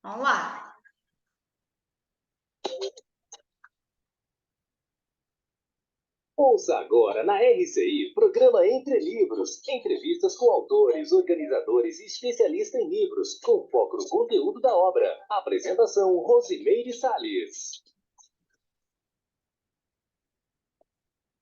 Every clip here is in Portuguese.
Vamos lá. Ouça agora na RCI, programa Entre Livros. Entrevistas com autores, organizadores e especialistas em livros, com foco no conteúdo da obra. Apresentação, Rosimeire Salles.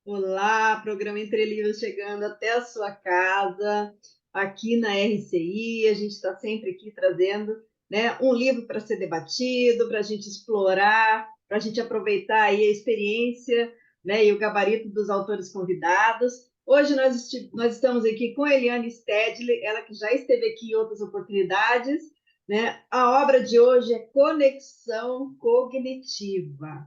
Olá, programa Entre Livros chegando até a sua casa, aqui na RCI. A gente está sempre aqui trazendo, né, um livro para ser debatido, para a gente explorar, para a gente aproveitar aí a experiência, né, e o gabarito dos autores convidados. Hoje nós estamos aqui com a Eliane Stedley, ela que já esteve aqui em outras oportunidades, né? A obra de hoje é Conexão Cognitiva.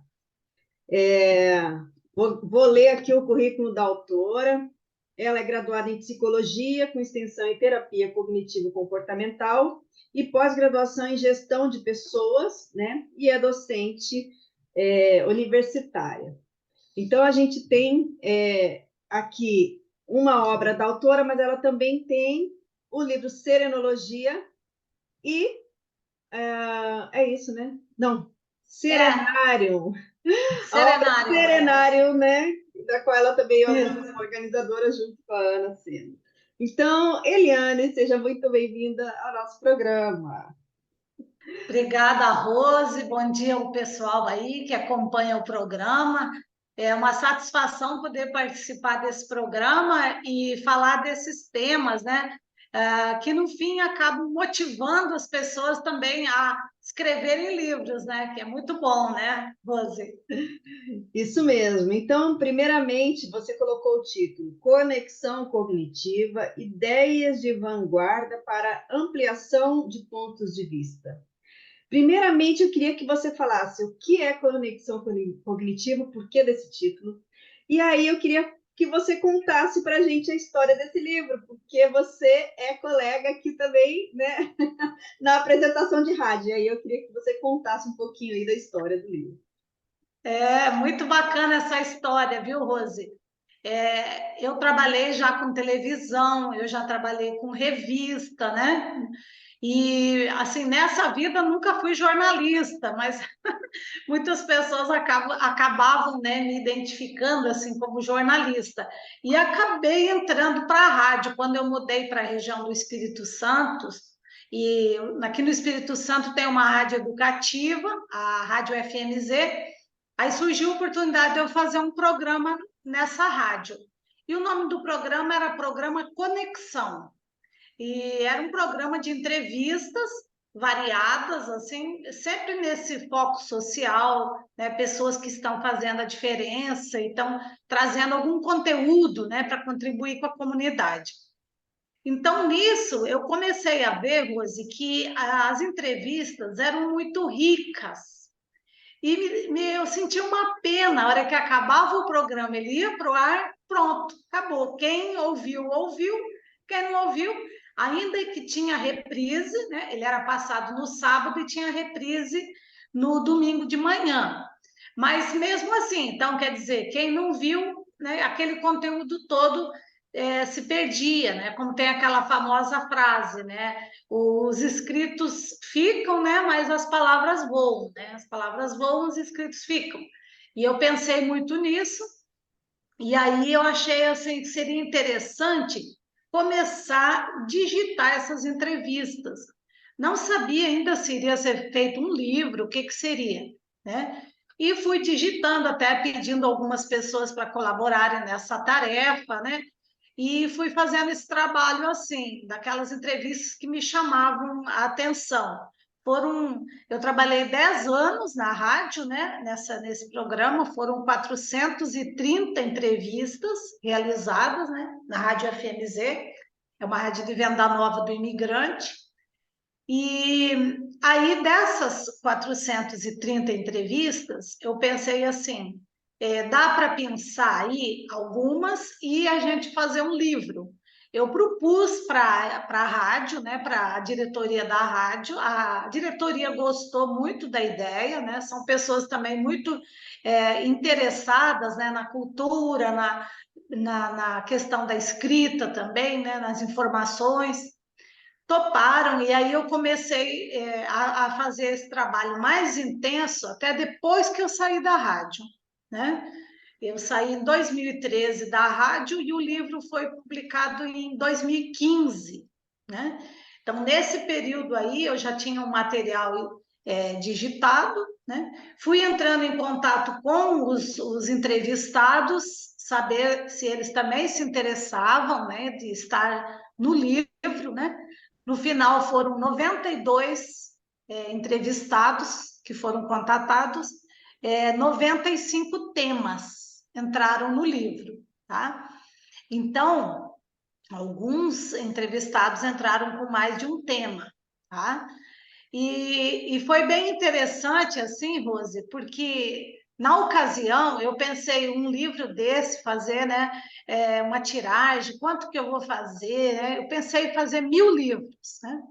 Vou ler aqui o currículo da autora. Ela é graduada em psicologia, com extensão em terapia cognitivo-comportamental e pós-graduação em gestão de pessoas, né? E é docente universitária. Então, a gente tem aqui uma obra da autora, mas ela também tem o livro Serenologia e... é isso, né? Não, Serenário. Serenário. Serenário, né? Da qual ela também é organizadora junto com a Ana Sena. Então, Eliane, seja muito bem-vinda ao nosso programa. Obrigada, Rose. Bom dia ao pessoal aí que acompanha o programa. É uma satisfação poder participar desse programa e falar desses temas, né? Que no fim acabam motivando as pessoas também a escreverem livros, né? Que é muito bom, né, Rose? Isso mesmo. Então, primeiramente, você colocou o título Conexão Cognitiva, Ideias de Vanguarda para Ampliação de Pontos de Vista. Primeiramente, eu queria que você falasse o que é conexão cognitiva, por que desse título. E aí eu queria que você contasse para a gente a história desse livro, porque você é colega aqui também, né, na apresentação de rádio. E aí eu queria que você contasse um pouquinho aí da história do livro. É muito bacana essa história, viu, Rose? Eu trabalhei já com televisão, eu já trabalhei com revista, né? E, assim, nessa vida nunca fui jornalista, mas muitas pessoas acabavam, né, me identificando, assim, como jornalista. E acabei entrando para a rádio, quando eu mudei para a região do Espírito Santo, e aqui no Espírito Santo tem uma rádio educativa, a Rádio FMZ. Aí surgiu a oportunidade de eu fazer um programa nessa rádio. E o nome do programa era Programa Conexão. E era um programa de entrevistas variadas, assim, sempre nesse foco social, né? Pessoas que estão fazendo a diferença e estão trazendo algum conteúdo, né, para contribuir com a comunidade. Então, nisso, eu comecei a ver, Rose, que as entrevistas eram muito ricas. E eu senti uma pena, a hora que acabava o programa, ele ia para o ar, pronto, acabou. Quem ouviu, ouviu, quem não ouviu, ainda que tinha reprise, né? Ele era passado no sábado e tinha reprise no domingo de manhã. Mas mesmo assim, então quer dizer, quem não viu, né, aquele conteúdo todo se perdia, né? Como tem aquela famosa frase, né? Os escritos ficam, né? Mas as palavras voam, né? As palavras voam, os escritos ficam. E eu pensei muito nisso, e aí eu achei assim que seria interessante começar a digitar essas entrevistas. Não sabia ainda se iria ser feito um livro, o que que seria, né? E fui digitando, até pedindo algumas pessoas para colaborarem nessa tarefa, né? E fui fazendo esse trabalho assim, daquelas entrevistas que me chamavam a atenção. Eu trabalhei 10 anos na rádio, né? Nesse programa, foram 430 entrevistas realizadas, né? Na Rádio FMZ, é uma rádio de Venda Nova do Imigrante. E aí, dessas 430 entrevistas, eu pensei assim, dá para pensar aí algumas e a gente fazer um livro. Eu propus para a rádio, né, para a diretoria da rádio, a diretoria gostou muito da ideia, né, são pessoas também muito interessadas, né, na cultura, na questão da escrita também, né, nas informações. toparam, e aí eu comecei a fazer esse trabalho mais intenso até depois que eu saí da rádio, né? Eu saí em 2013 da rádio e o livro foi publicado em 2015, né? Então, nesse período aí, eu já tinha um material digitado, né? Fui entrando em contato com os entrevistados, saber se eles também se interessavam, né, de estar no livro, né? No final, foram 92 entrevistados que foram contatados, 95 temas entraram no livro, tá? Então, alguns entrevistados entraram com mais de um tema, tá? E foi bem interessante, assim, Rose, porque na ocasião eu pensei um livro desse, fazer, né, uma tiragem, quanto que eu vou fazer, né? Eu pensei em fazer 1000 livros, né?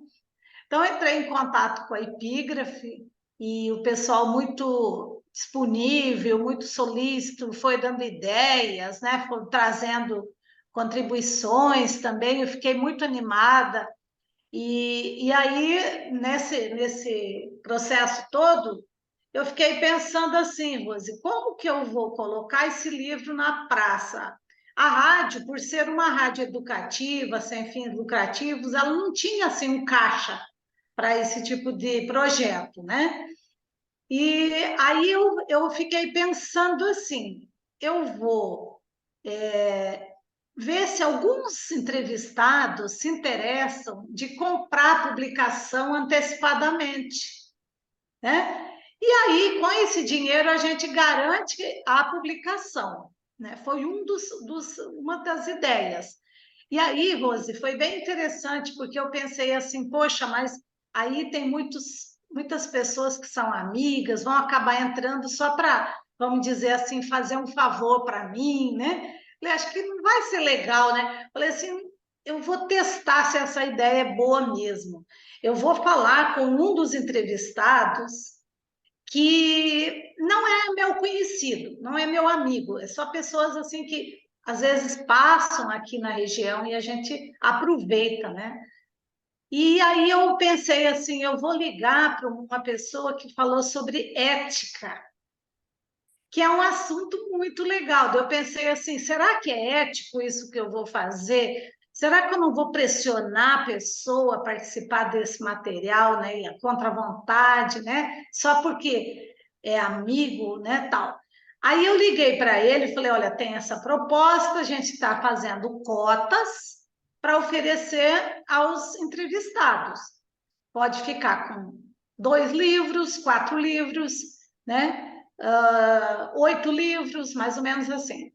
Então, eu entrei em contato com a Epígrafe e o pessoal muito disponível, muito solícito, foi dando ideias, né? Foi trazendo contribuições também. Eu fiquei muito animada. E aí, nesse processo todo, eu fiquei pensando assim, Rose, como que eu vou colocar esse livro na praça? A rádio, por ser uma rádio educativa, sem fins lucrativos, ela não tinha assim um caixa para esse tipo de projeto, né? E aí eu fiquei pensando assim, eu vou ver se alguns entrevistados se interessam de comprar a publicação antecipadamente, né? E aí, com esse dinheiro, a gente garante a publicação, né? Foi uma das ideias. E aí, Rose, foi bem interessante, porque eu pensei assim, poxa, mas aí tem muitas pessoas que são amigas, vão acabar entrando só para, vamos dizer assim, fazer um favor para mim, né? Falei, acho que não vai ser legal, né? Falei assim, eu vou testar se essa ideia é boa mesmo. Eu vou falar com um dos entrevistados que não é meu conhecido, não é meu amigo, é só pessoas assim que às vezes passam aqui na região e a gente aproveita, né? E aí eu pensei assim, eu vou ligar para uma pessoa que falou sobre ética, que é um assunto muito legal. Eu pensei assim, será que é ético isso que eu vou fazer? Será que eu não vou pressionar a pessoa a participar desse material, né? Contra a vontade, né? Só porque é amigo, né? Tal. Aí eu liguei para ele e falei: olha, tem essa proposta, a gente está fazendo cotas para oferecer aos entrevistados. Pode ficar com 2 livros, 4 livros, né? 8 livros, mais ou menos assim.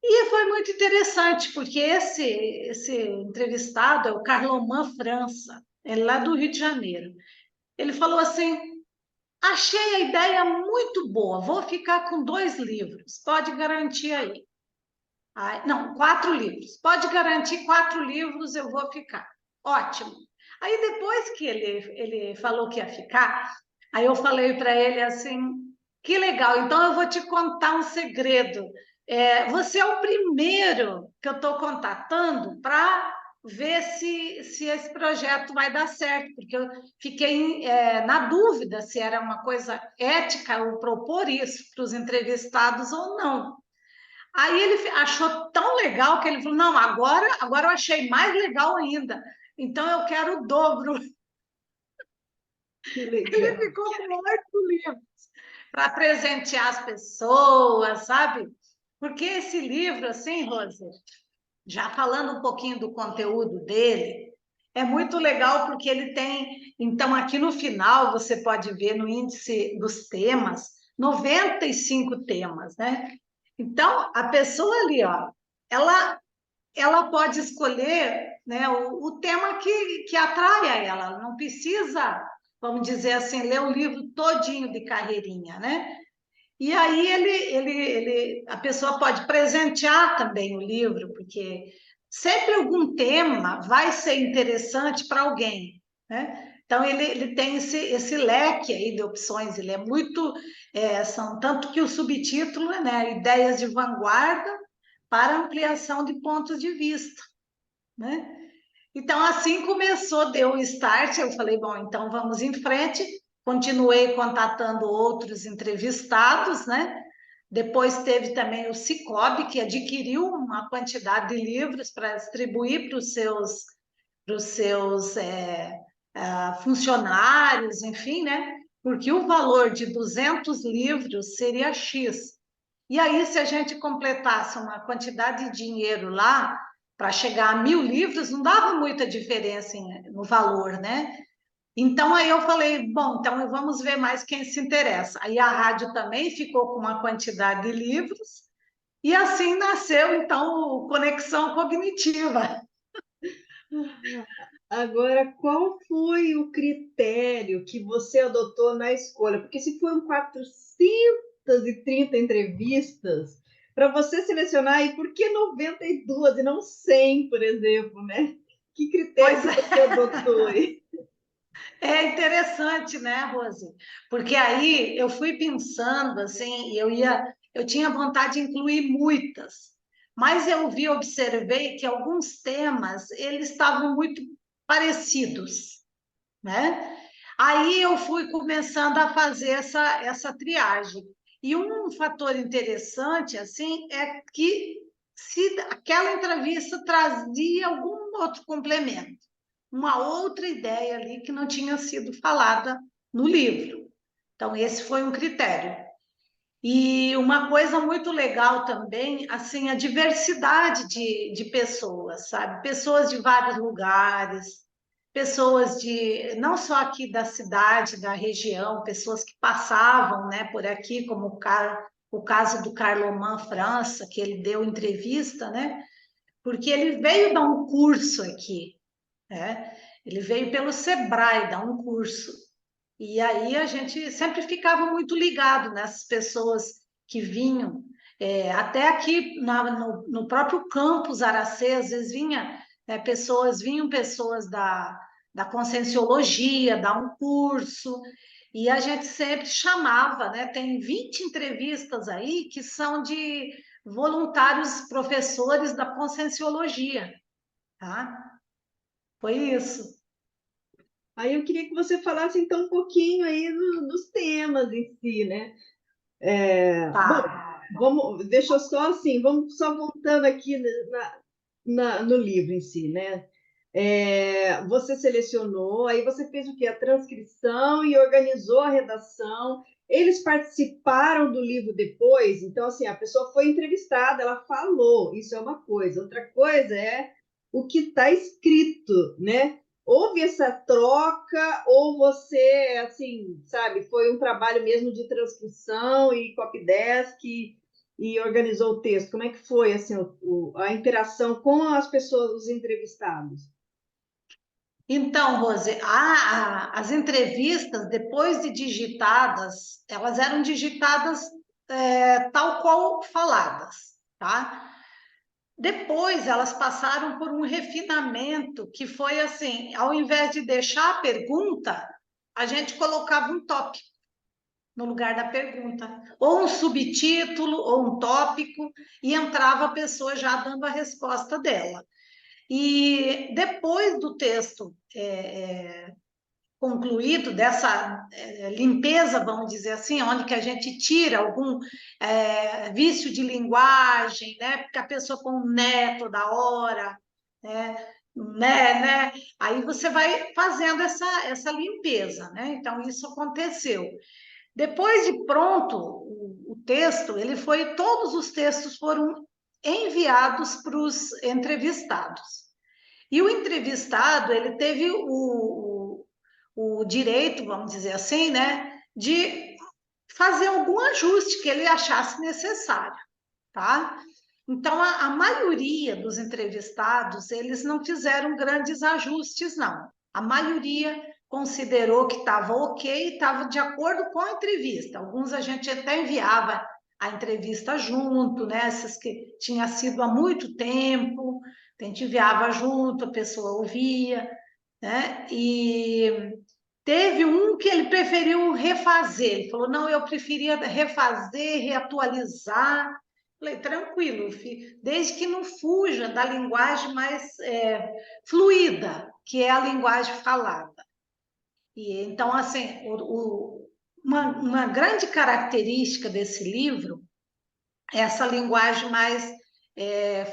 E foi muito interessante, porque esse entrevistado é o Carloman França, ele é lá do Rio de Janeiro. Ele falou assim: achei a ideia muito boa, vou ficar com 2 livros, pode garantir aí. Não, 4 livros, pode garantir 4 livros, eu vou ficar. Ótimo. Aí depois que ele falou que ia ficar, aí eu falei para ele assim, que legal, então eu vou te contar um segredo. Você é o primeiro que eu estou contatando para ver se esse projeto vai dar certo, porque eu fiquei na dúvida se era uma coisa ética eu propor isso para os entrevistados ou não. Aí ele achou tão legal que ele falou: não, agora eu achei mais legal ainda. Então eu quero o dobro. Que Ele legal. ficou com 8 livros para presentear as pessoas, sabe? Porque esse livro, assim, Rosa, já falando um pouquinho do conteúdo dele, é muito legal porque ele tem. Então, aqui no final, você pode ver no índice dos temas, 95 temas, né? Então, a pessoa ali, ó, ela pode escolher, né, o tema que atrai a ela. Ela não precisa, vamos dizer assim, ler o livro todinho de carreirinha, né? E aí a pessoa pode presentear também o livro, porque sempre algum tema vai ser interessante para alguém, né? Então, ele tem esse leque aí de opções, ele é muito, são tanto que o subtítulo é, né, Ideias de Vanguarda para Ampliação de Pontos de Vista, né? Então, assim começou, deu o start. Eu falei, bom, então vamos em frente. Continuei contatando outros entrevistados, né? Depois teve também o Cicobi, que adquiriu uma quantidade de livros para distribuir para os seus funcionários, enfim, né? Porque o valor de 200 livros seria X. E aí, se a gente completasse uma quantidade de dinheiro lá, para chegar a 1.000 livros, não dava muita diferença no valor, né? Então, aí eu falei, bom, então vamos ver mais quem se interessa. Aí a rádio também ficou com uma quantidade de livros, e assim nasceu, então, o Conexão Cognitiva. Agora, qual foi o critério que você adotou na escolha? Porque se foram 430 entrevistas, para você selecionar, e por que 92 e não 100, por exemplo, né? Que critério Pois que você adotou aí? é interessante, né, Rose? Porque aí eu fui pensando assim, eu tinha vontade de incluir muitas, mas eu observei que alguns temas eles estavam muito parecidos, né? Aí eu fui começando a fazer essa triagem. E um fator interessante, assim, é que se aquela entrevista trazia algum outro complemento, uma outra ideia ali que não tinha sido falada no livro. Então, esse foi um critério. E uma coisa muito legal também, assim, a diversidade de pessoas, sabe? Pessoas de vários lugares, pessoas de, não só aqui da cidade, da região, pessoas que passavam, né, por aqui, como o caso do Carloman França, que ele deu entrevista, né? Porque ele veio dar um curso aqui, né? Ele veio pelo Sebrae dar um curso. E aí a gente sempre ficava muito ligado nessas pessoas que vinham, até aqui no próprio campus Aracê, às vezes vinham pessoas da Conscienciologia, dar um curso, e a gente sempre chamava, né? Tem 20 entrevistas aí que são de voluntários professores da Conscienciologia, tá? Foi isso. Aí eu queria que você falasse então um pouquinho aí dos temas em si, né? Bom, Tá. deixa eu só assim, vamos só voltando aqui no livro em si, né? Você selecionou, aí você fez o quê? A transcrição e organizou a redação. Eles participaram do livro depois, então assim, a pessoa foi entrevistada, ela falou, isso é uma coisa. Outra coisa é o que está escrito, né? Houve essa troca ou você, assim, sabe, foi um trabalho mesmo de transcrição e copydesk e organizou o texto? Como é que foi, assim, a interação com as pessoas, os entrevistados? Então, Rose, as entrevistas, depois de digitadas, elas eram digitadas tal qual faladas, tá? Depois elas passaram por um refinamento que foi assim, ao invés de deixar a pergunta, a gente colocava um tópico no lugar da pergunta, ou um subtítulo, ou um tópico, e entrava a pessoa já dando a resposta dela. E depois do texto concluído, dessa limpeza, vamos dizer assim, onde que a gente tira algum vício de linguagem, né? Porque a pessoa põe um né toda hora, né? Aí você vai fazendo essa limpeza, né? Então, isso aconteceu. Depois de pronto o texto, todos os textos foram enviados para os entrevistados. E o entrevistado, ele teve o direito, vamos dizer assim, né, de fazer algum ajuste que ele achasse necessário, tá? Então, a maioria dos entrevistados, eles não fizeram grandes ajustes, não. A maioria considerou que estava ok, estava de acordo com a entrevista. Alguns a gente até enviava a entrevista junto, né? Essas que tinha sido há muito tempo, a gente enviava junto, a pessoa ouvia, né? E teve um que ele preferiu refazer. Ele falou: não, eu preferia refazer, reatualizar. Falei, tranquilo, desde que não fuja da linguagem mais fluida, que é a linguagem falada. E então, assim, uma grande característica desse livro é essa linguagem mais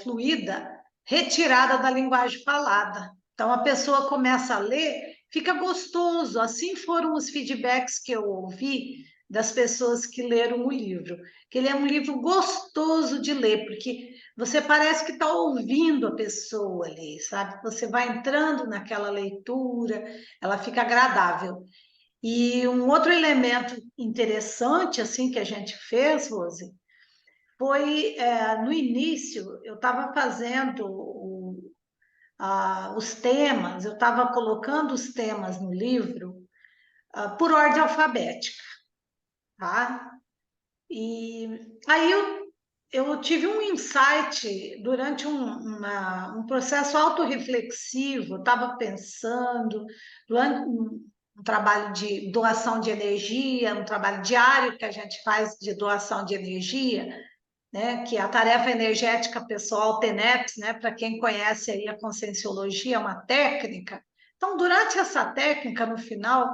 fluida, retirada da linguagem falada. Então, a pessoa começa a ler, fica gostoso. Assim foram os feedbacks que eu ouvi das pessoas que leram o livro, que ele é um livro gostoso de ler, porque você parece que está ouvindo a pessoa ali, sabe? Você vai entrando naquela leitura, ela fica agradável. E um outro elemento interessante assim que a gente fez, Rose, foi no início eu estava fazendo os temas, eu estava colocando os temas no livro por ordem alfabética, tá? E aí eu tive um insight durante um processo autorreflexivo, estava pensando, durante um trabalho de doação de energia, um trabalho diário que a gente faz de doação de energia, né, que é a tarefa energética pessoal TENEPS, né, para quem conhece aí a conscienciologia, é uma técnica. Então, durante essa técnica, no final,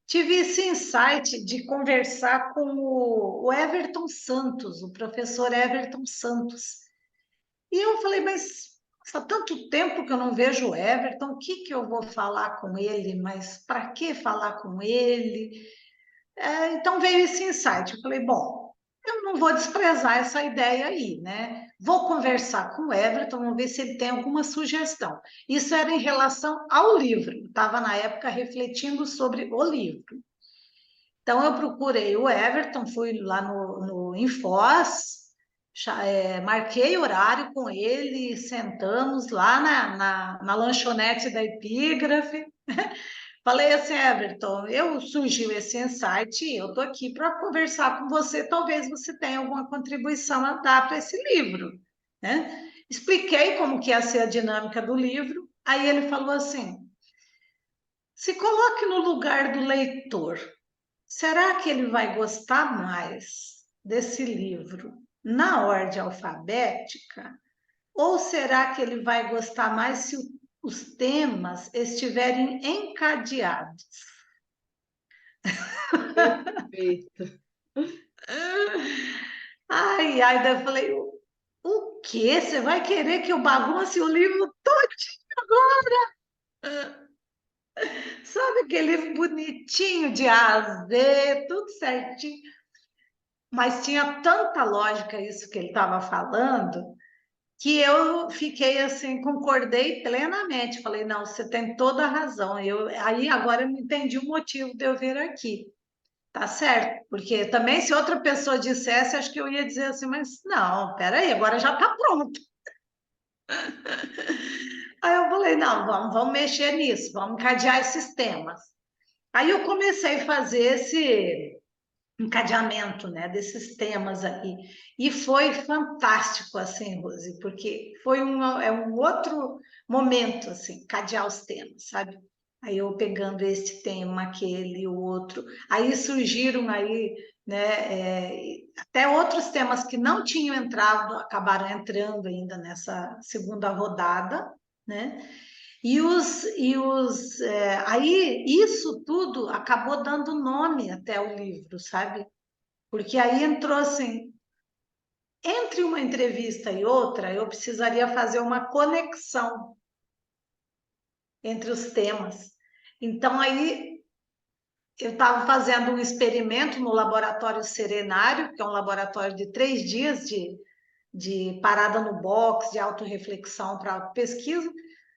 tive esse insight de conversar com o Everton Santos, o professor Everton Santos. E eu falei, mas há tanto tempo que eu não vejo o Everton, o que que eu vou falar com ele? Mas para que falar com ele? Então veio esse insight. Eu falei, bom, eu não vou desprezar essa ideia aí, né? Vou conversar com o Everton, vamos ver se ele tem alguma sugestão. Isso era em relação ao livro, estava na época refletindo sobre o livro. Então eu procurei o Everton, fui lá no Infoz, marquei horário com ele, sentamos lá na lanchonete da Epígrafe. Falei assim, Everton, surgiu esse insight e eu estou aqui para conversar com você. Talvez você tenha alguma contribuição a dar para esse livro, né? Expliquei como que ia ser a dinâmica do livro. Aí ele falou assim: se coloque no lugar do leitor. Será que ele vai gostar mais desse livro na ordem alfabética? Ou será que ele vai gostar mais se os temas estiverem encadeados? Perfeito. Ai, ai, daí eu falei, o quê? Você vai querer que eu bagunce o livro todinho agora? Sabe aquele livro bonitinho de A a Z, tudo certinho. Mas tinha tanta lógica isso que ele estava falando, que eu fiquei assim, concordei plenamente. Falei, não, você tem toda a razão. Aí agora eu entendi o motivo de eu vir aqui. Tá certo, porque também se outra pessoa dissesse, acho que eu ia dizer assim, mas não, peraí, agora já está pronto. Aí eu falei, não, vamos mexer nisso, vamos encadear esses temas. Aí eu comecei a fazer esse encadeamento, né, desses temas aí. E foi fantástico, assim, Rose, porque foi um outro momento, assim, cadear os temas, sabe? Aí eu pegando este tema, aquele, o outro. Aí surgiram aí, né, até outros temas que não tinham entrado, acabaram entrando ainda nessa segunda rodada, né? Aí isso tudo acabou dando nome até ao livro, sabe? Porque aí entrou assim, entre uma entrevista e outra, eu precisaria fazer uma conexão entre os temas. Então aí eu estava fazendo um experimento no laboratório Serenário, que é um laboratório de 3 dias de parada no box, de autorreflexão para pesquisa.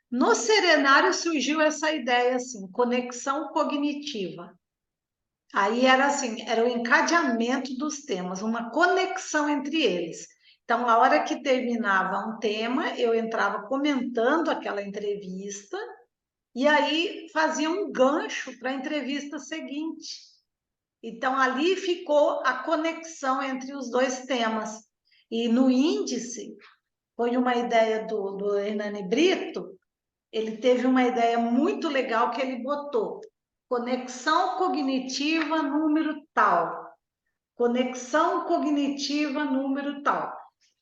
No Serenário surgiu essa ideia assim, conexão cognitiva. Aí era assim, era o encadeamento dos temas, uma conexão entre eles. Então, a hora que terminava um tema, eu entrava comentando aquela entrevista e aí fazia um gancho para a entrevista seguinte. Então, ali ficou a conexão entre os dois temas. E no índice, foi uma ideia do Hernani Brito, ele teve uma ideia muito legal que ele botou. Conexão cognitiva número tal. Conexão cognitiva número tal.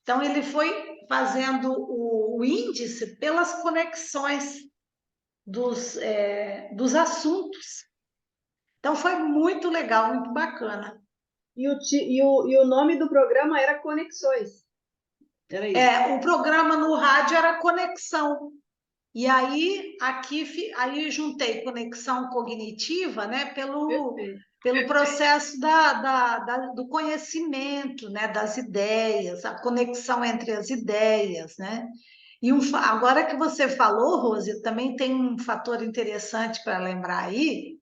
Então, ele foi fazendo o índice pelas conexões dos assuntos. Então, foi muito legal, muito bacana. E o nome do programa era Conexões. Era isso. O programa no rádio era Conexão. E aí, aí juntei conexão cognitiva, né, Perfeito. pelo processo do conhecimento, né, das ideias, a conexão entre as ideias, né? E agora que você falou, Rose, também tem um fator interessante para lembrar aí.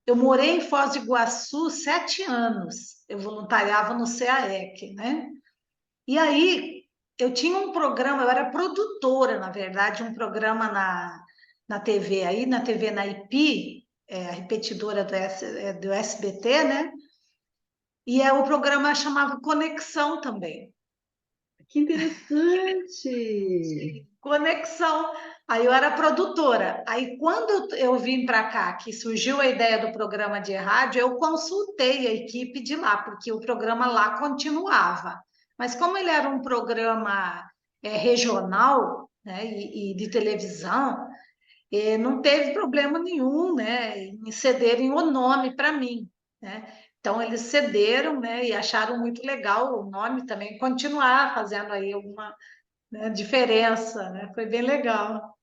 Eu morei em Foz do Iguaçu 7 anos, eu voluntariava no CAEC, né? E aí, eu tinha um programa, eu era produtora, na verdade, um programa na TV aí, na TV na IP, a repetidora do SBT, né? E o programa chamava Conexão também. Que interessante! Conexão. Aí eu era produtora. Aí quando eu vim para cá, que surgiu a ideia do programa de rádio, eu consultei a equipe de lá, porque o programa lá continuava. Mas como ele era um programa regional, né, e de televisão, não teve problema nenhum, né, em cederem o nome para mim, né? Então eles cederam, né, e acharam muito legal o nome também, continuar fazendo aí alguma, né, diferença, né? Foi bem legal.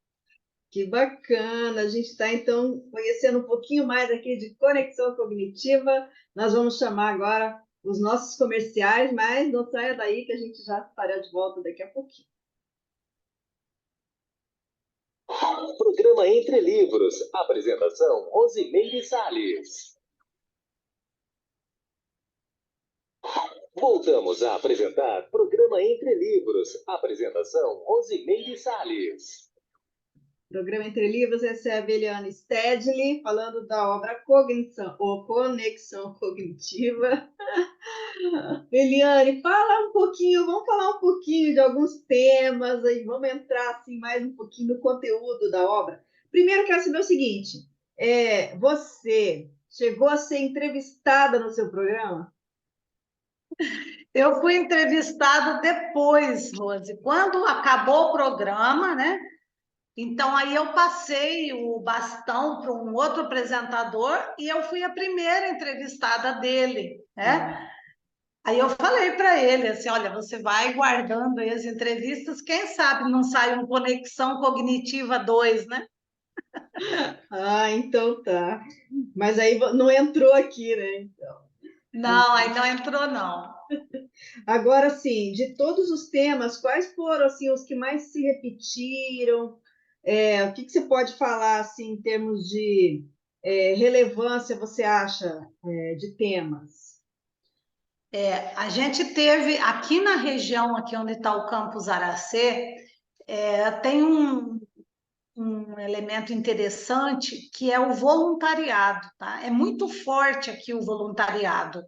Que bacana! A gente está, então, conhecendo um pouquinho mais aqui de conexão cognitiva. Nós vamos chamar agora os nossos comerciais, mas não saia daí que a gente já estará de volta daqui a pouquinho. Programa Entre Livros. Apresentação, Rosimeire Salles. Voltamos a apresentar Programa Entre Livros. Apresentação, Rosimeire Salles. Programa Entre Livros recebe Eliane Stedley, falando da obra Cognição, ou Conexão Cognitiva. Eliane, fala um pouquinho, vamos falar um pouquinho de alguns temas, aí vamos entrar assim, mais um pouquinho no conteúdo da obra. Primeiro, quero saber o seguinte: você chegou a ser entrevistada no seu programa? Eu fui entrevistada depois, Rose, quando acabou o programa, né? Então aí eu passei o bastão para um outro apresentador e eu fui a primeira entrevistada dele, né? Aí eu falei para ele assim, olha, você vai guardando aí as entrevistas, quem sabe não sai um Conexão Cognitiva 2, né? Ah, então tá. Mas aí não entrou aqui, né? Não, aí não entrou, não. Agora, sim, de todos os temas, quais foram assim os que mais se repetiram? O que você pode falar assim em termos de relevância, você acha, de temas? A gente teve aqui na região, aqui onde está o Campus Aracê, tem um elemento interessante que é o voluntariado, tá? É muito forte aqui o voluntariado.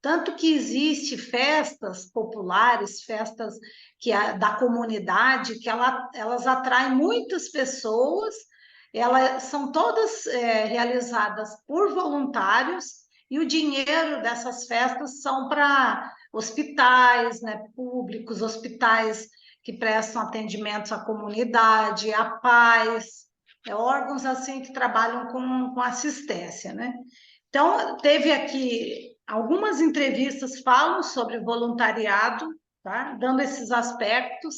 Tanto que existe festas populares, festas da comunidade, que elas atraem muitas pessoas, elas são todas realizadas por voluntários, e o dinheiro dessas festas são para hospitais, né, públicos, hospitais que prestam atendimentos à comunidade, à paz, órgãos assim que trabalham com assistência, né? Então, teve aqui algumas entrevistas falam sobre voluntariado, tá? Dando esses aspectos.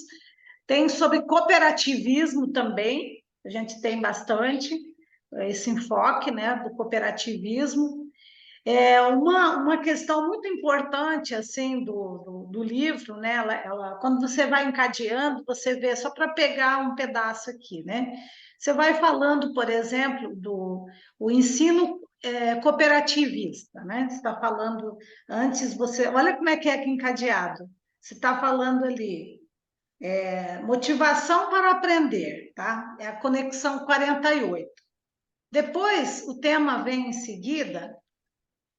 Tem sobre cooperativismo também, a gente tem bastante esse enfoque, né, do cooperativismo. Uma questão muito importante assim do livro, né? Quando você vai encadeando, você vê, só para pegar um pedaço aqui, né? Você vai falando, por exemplo, do o ensino cooperativista, né? Você está falando antes, olha como é que é encadeado. Você está falando ali, motivação para aprender, tá? É a conexão 48. Depois, o tema vem em seguida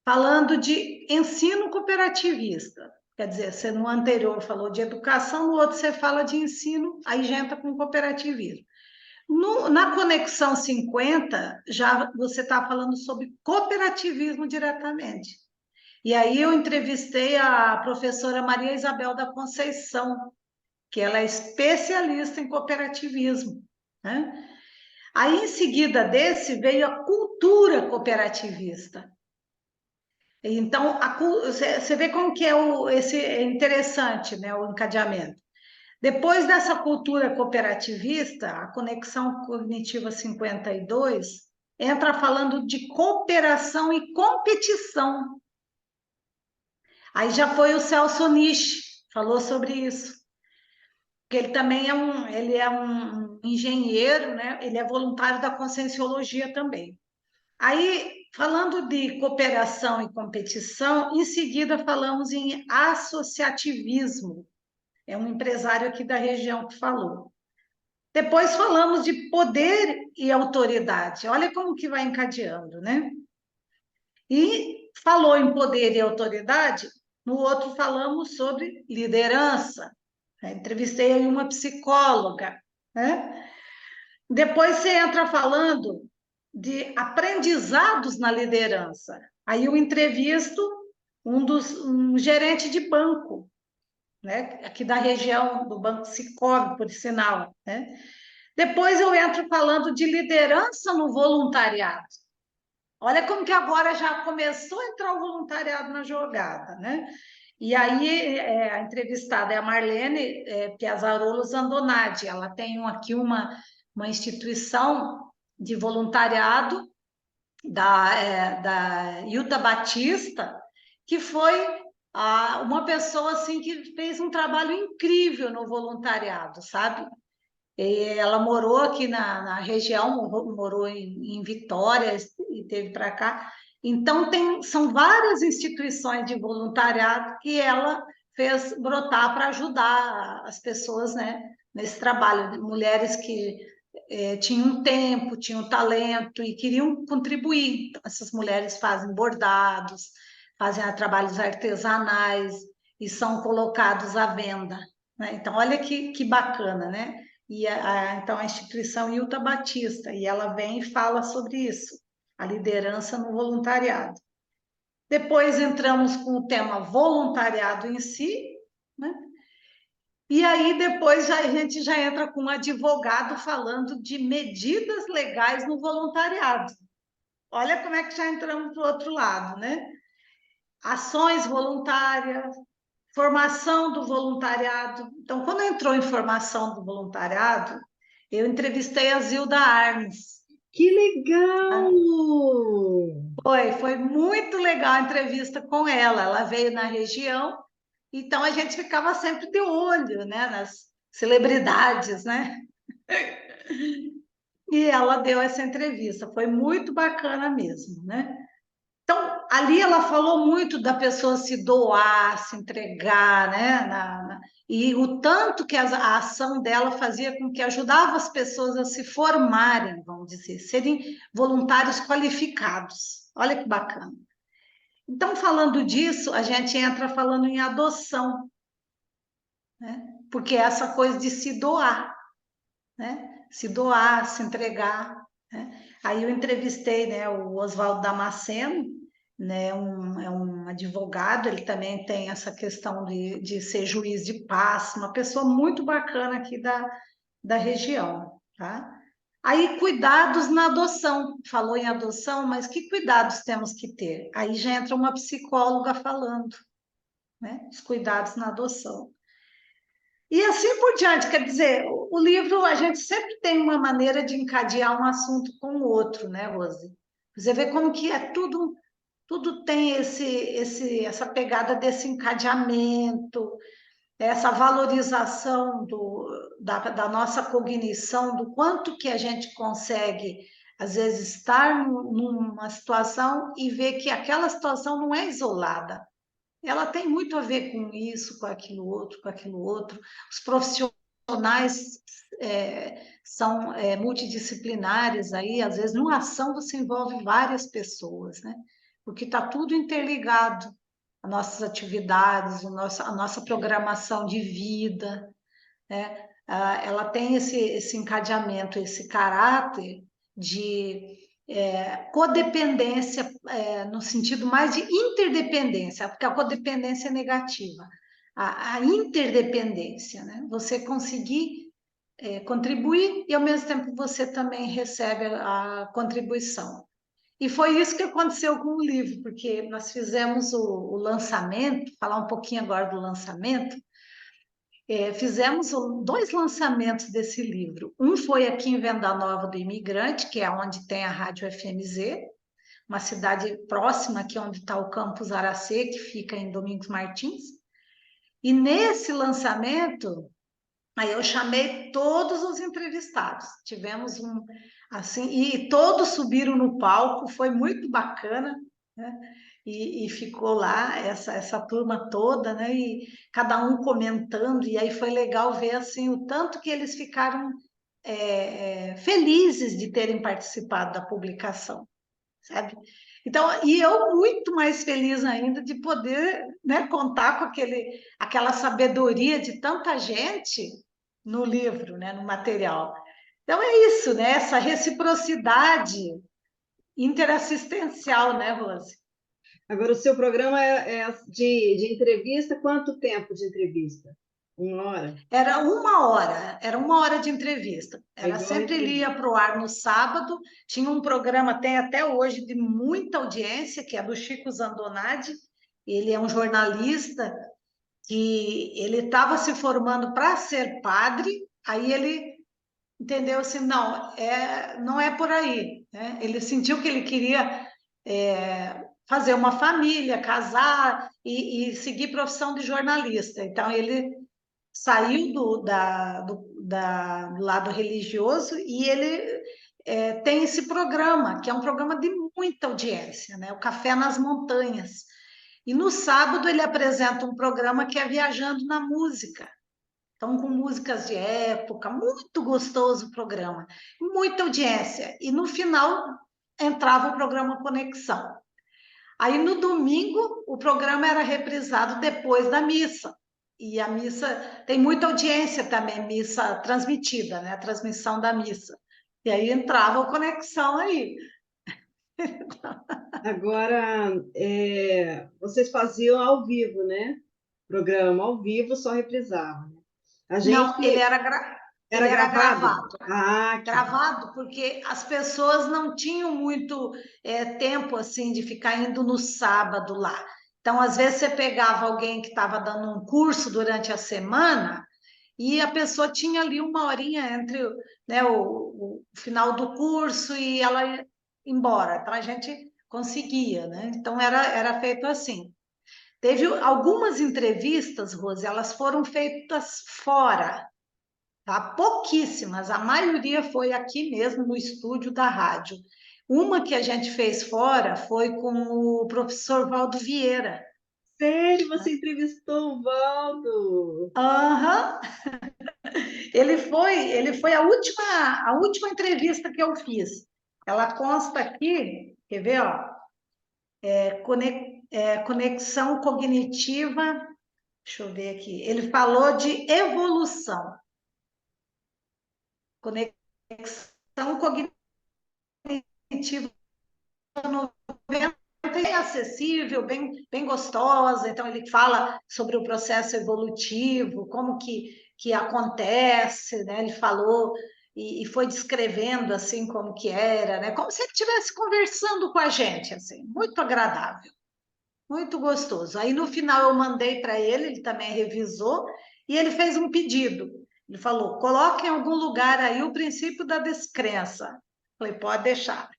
falando de ensino cooperativista. Quer dizer, você no anterior falou de educação, no outro você fala de ensino, aí já entra com cooperativismo. Na Conexão 50, já você está falando sobre cooperativismo diretamente. E aí eu entrevistei a professora Maria Isabel da Conceição, que ela é especialista em cooperativismo, né? Aí, em seguida desse, veio a cultura cooperativista. Então, você vê como que é interessante, né, o encadeamento. Depois dessa cultura cooperativista, a Conexão Cognitiva 52 entra falando de cooperação e competição. Aí já foi o Celso Nishi, falou sobre isso. Porque ele também é um engenheiro, né? Ele é voluntário da Conscienciologia também. Aí, falando de cooperação e competição, em seguida falamos em associativismo. É um empresário aqui da região que falou. Depois falamos de poder e autoridade. Olha como que vai encadeando, né? E falou em poder e autoridade, no outro falamos sobre liderança. Entrevistei aí uma psicóloga, né? Depois você entra falando de aprendizados na liderança. Aí eu entrevisto um gerente de banco, né? Aqui da região do Banco Sicoob, por sinal, né? Depois eu entro falando de liderança no voluntariado. Olha como que agora já começou a entrar o voluntariado na jogada, né? E aí a entrevistada é a Marlene Piazzarolo Zandonati. Ela tem aqui uma instituição de voluntariado da Ilta Batista, que foi uma pessoa assim que fez um trabalho incrível no voluntariado, sabe? Ela morou aqui na região, morou em Vitória e teve para cá. Então, são várias instituições de voluntariado que ela fez brotar para ajudar as pessoas, né, nesse trabalho. Mulheres que tinham tempo, tinham talento e queriam contribuir. Então, essas mulheres fazem bordados, fazem trabalhos artesanais e são colocados à venda, né? Então, olha que bacana, né? Então, a instituição Ilta Batista, e ela vem e fala sobre isso, a liderança no voluntariado. Depois entramos com o tema voluntariado em si, né? E aí depois a gente já entra com um advogado falando de medidas legais no voluntariado. Olha como é que já entramos do outro lado, né? Ações voluntárias, formação do voluntariado. Então, quando entrou em formação do voluntariado, eu entrevistei a Zilda Arnes. Que legal! Foi muito legal a entrevista com ela. Ela veio na região, então a gente ficava sempre de olho, né, nas celebridades, né? E ela deu essa entrevista. Foi muito bacana mesmo, né? Então, ali ela falou muito da pessoa se doar, se entregar, né? E o tanto que a ação dela fazia com que ajudava as pessoas a se formarem, vamos dizer, serem voluntários qualificados. Olha que bacana. Então, falando disso, a gente entra falando em adoção, né? Porque é essa coisa de se doar, né? Se doar, se entregar, né? Aí eu entrevistei, né, o Oswaldo Damasceno, né, é um advogado, ele também tem essa questão de ser juiz de paz, uma pessoa muito bacana aqui da região, tá? Aí, cuidados na adoção, falou em adoção, mas que cuidados temos que ter? Aí já entra uma psicóloga falando, né, os cuidados na adoção. E assim por diante, quer dizer, o livro, a gente sempre tem uma maneira de encadear um assunto com o outro, né, Rose? Você vê como que é tudo tem essa pegada desse encadeamento, essa valorização da nossa cognição, do quanto que a gente consegue, às vezes, estar numa situação e ver que aquela situação não é isolada. Ela tem muito a ver com isso, com aquilo outro, com aquilo outro. Os profissionais são multidisciplinares aí, às vezes, numa ação você envolve várias pessoas, né? Porque está tudo interligado, as nossas atividades, a nossa programação de vida, né? Ela tem esse encadeamento, esse caráter de codependência, no sentido mais de interdependência, porque a codependência é negativa. a interdependência, né? Você conseguir contribuir e, ao mesmo tempo, você também recebe a contribuição. E foi isso que aconteceu com o livro, porque nós fizemos o lançamento, falar um pouquinho agora do lançamento, fizemos dois lançamentos desse livro. Um foi aqui em Venda Nova do Imigrante, que é onde tem a Rádio FMZ, uma cidade próxima, aqui onde está o Campus Aracê, que fica em Domingos Martins. E nesse lançamento, aí eu chamei todos os entrevistados. Tivemos assim, e todos subiram no palco, foi muito bacana, né? E ficou lá essa turma toda, né? E cada um comentando, e aí foi legal ver assim o tanto que eles ficaram felizes de terem participado da publicação, sabe? Então, e eu muito mais feliz ainda de poder, né, contar com aquela sabedoria de tanta gente no livro, né, no material. Então é isso, né? Essa reciprocidade interassistencial, né, Rose? Agora, o seu programa é de entrevista, quanto tempo de entrevista? 1 hora? Era uma hora de entrevista. É Era igual a sempre ele ia entrevista. para o ar no sábado. Tinha um programa, tem até hoje, de muita audiência, que é do Chico Zandonati. Ele é um jornalista que ele estava se formando para ser padre, aí ele entendeu assim, não, não é por aí, né? Ele sentiu que ele queria fazer uma família, casar e seguir profissão de jornalista. Então ele saiu do lado religioso e ele tem esse programa, que é um programa de muita audiência, né? O Café nas Montanhas. E no sábado ele apresenta um programa que é Viajando na Música. Então, com músicas de época, muito gostoso o programa, muita audiência. E no final entrava o programa Conexão. Aí no domingo o programa era reprisado depois da missa. E a missa tem muita audiência também, missa transmitida, né? A transmissão da missa. E aí entrava o Conexão aí. Agora, vocês faziam ao vivo, né? Programa ao vivo, só reprisava, né? A Não, gente era ele era gravado? gravado. Ah, que bom. Gravado, porque as pessoas não tinham muito tempo assim de ficar indo no sábado lá. Então, às vezes, você pegava alguém que estava dando um curso durante a semana e a pessoa tinha ali uma horinha entre, né, o final do curso e ela ia embora. Então, a gente conseguia, né? Então, era feito assim. Teve algumas entrevistas, Rose, elas foram feitas fora, tá? Pouquíssimas, a maioria foi aqui mesmo no estúdio da rádio. Uma que a gente fez fora foi com o professor Valdo Vieira. Sério, você entrevistou o Valdo? Aham. Ele foi a última entrevista que eu fiz. Ela consta aqui, quer ver, ó? Conexão cognitiva. Deixa eu ver aqui. Ele falou de evolução. Conexão cognitiva 90 é acessível, bem gostosa. Então, ele fala sobre o processo evolutivo, como que acontece, né? Ele falou e foi descrevendo assim como que era, né? Como se ele estivesse conversando com a gente, assim, muito agradável, muito gostoso. Aí no final eu mandei para ele também revisou e ele fez um pedido. Ele falou: coloque em algum lugar aí o princípio da descrença. Falei, pode deixar.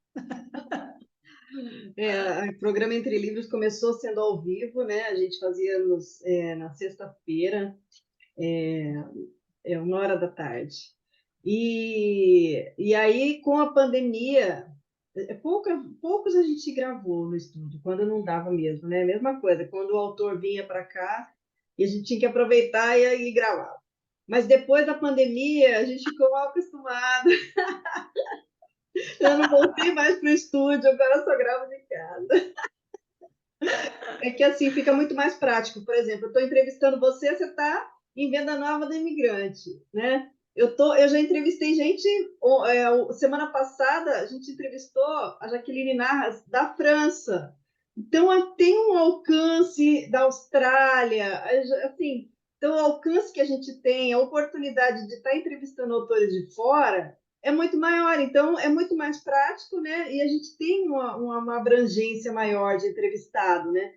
O programa Entre Livros começou sendo ao vivo, né? A gente fazia na sexta-feira, 1 hora da tarde. E aí, com a pandemia, poucos a gente gravou no estúdio, quando não dava mesmo, né? Mesma coisa, quando o autor vinha para cá, e a gente tinha que aproveitar e gravar. Mas depois da pandemia, a gente ficou mal acostumado. Eu não voltei mais para o estúdio, agora eu só gravo de casa. É que assim fica muito mais prático. Por exemplo, eu estou entrevistando você, você está em Venda Nova do Imigrante, né? Eu já entrevistei gente. Semana passada a gente entrevistou a Jaqueline Narras da França. Então tem um alcance da Austrália, assim, então o alcance que a gente tem, a oportunidade de estar entrevistando autores de fora é muito maior, então é muito mais prático, né? E a gente tem uma abrangência maior de entrevistado, né?